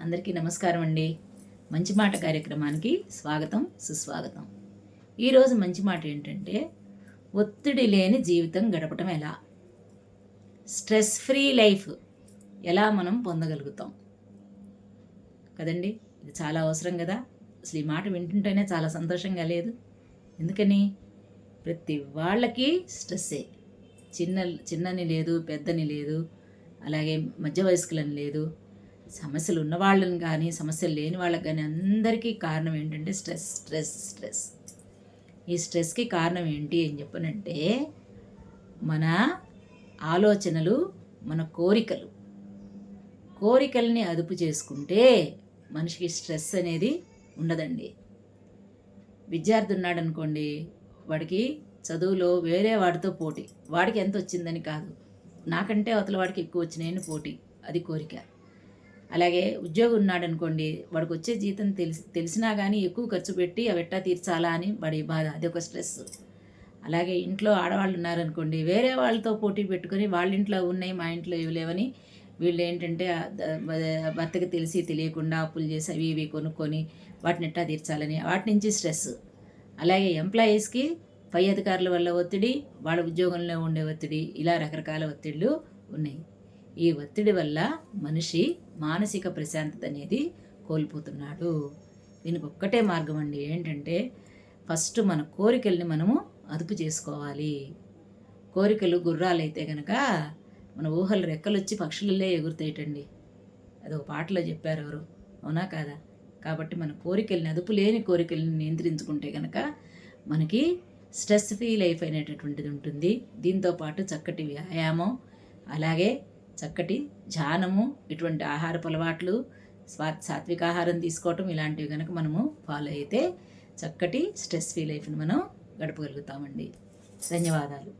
అందరికీ నమస్కారం అండి. మంచి మాట కార్యక్రమానికి స్వాగతం, సుస్వాగతం. ఈరోజు మంచి మాట ఏంటంటే, ఒత్తిడి లేని జీవితం గడపటం ఎలా, స్ట్రెస్ ఫ్రీ లైఫ్ ఎలా మనం పొందగలుగుతాం కదండి. ఇది చాలా అవసరం కదా. అసలు ఈ మాట వింటుంటేనే చాలా సంతోషంగా లేదు. ఎందుకని, ప్రతి వాళ్ళకి స్ట్రెస్సే. చిన్నని లేదు, పెద్దని లేదు, అలాగే మధ్య వయస్కులని లేదు. సమస్యలు ఉన్న వాళ్ళని కానీ సమస్యలు లేని వాళ్ళకి కానీ అందరికీ కారణం ఏంటంటే స్ట్రెస్ స్ట్రెస్ స్ట్రెస్. ఈ స్ట్రెస్కి కారణం ఏంటి అని చెప్పనంటే, మన ఆలోచనలు, మన కోరికల్ని అదుపు చేసుకుంటే మనిషికి స్ట్రెస్ అనేది ఉండదండి. విద్యార్థి ఉన్నాడు అనుకోండి, వాడికి చదువులో వేరే వాడితో పోటీ, వాడికి ఎంత వచ్చిందని కాదు, నాకంటే అవతల వాడికి ఎక్కువ వచ్చినాయని పోటీ, అది కోరిక. అలాగే ఉద్యోగం ఉన్నాడనుకోండి, వాడికి వచ్చే జీతం తెలిసినా కానీ ఎక్కువ ఖర్చు పెట్టి అవి ఎట్టా తీర్చాలా అని వాడి బాధ, అది ఒక స్ట్రెస్. అలాగే ఇంట్లో ఆడవాళ్ళు ఉన్నారనుకోండి, వేరే వాళ్ళతో పోటీ పెట్టుకొని వాళ్ళ ఇంట్లో ఉన్నాయి మా ఇంట్లో ఇవి లేవని వీళ్ళు ఏంటంటే భర్తకి తెలియకుండా అప్పులు చేసి అవి ఇవి కొనుక్కొని వాటిని ఎట్టా తీర్చాలని వాటి నుంచి స్ట్రెస్. అలాగే ఎంప్లాయీస్కి పై అధికారుల వల్ల ఒత్తిడి, వాళ్ళ ఉద్యోగంలో ఉండే ఒత్తిడి, ఇలా రకరకాల ఒత్తిళ్ళు ఉన్నాయి. ఈ ఒత్తిడి వల్ల మనిషి మానసిక ప్రశాంతత అనేది కోల్పోతున్నాడు. దీనికి ఒక్కటే మార్గం అండి, ఏంటంటే ఫస్ట్ మన కోరికల్ని మనము అదుపు చేసుకోవాలి. కోరికలు గుర్రాలైతే కనుక మన ఊహలు రెక్కలొచ్చి పక్షులల్లే ఎగురుతాయిటండి. అదొక పాటలో చెప్పారు ఎవరు, అవునా కాదా? కాబట్టి మన కోరికల్ని, అదుపు లేని కోరికల్ని నియంత్రించుకుంటే కనుక మనకి స్ట్రెస్ ఫ్రీ లైఫ్ అనేటటువంటిది ఉంటుంది. దీంతోపాటు చక్కటి వ్యాయామం, అలాగే చక్కటి ధ్యానము, ఇటువంటి ఆహారపు అలవాట్లు, సాత్విక ఆహారం తీసుకోవటం, ఇలాంటివి కనుక మనము ఫాలో అయితే చక్కటి స్ట్రెస్ ఫ్రీ లైఫ్ని మనం గడపగలుగుతామండి. ధన్యవాదాలు.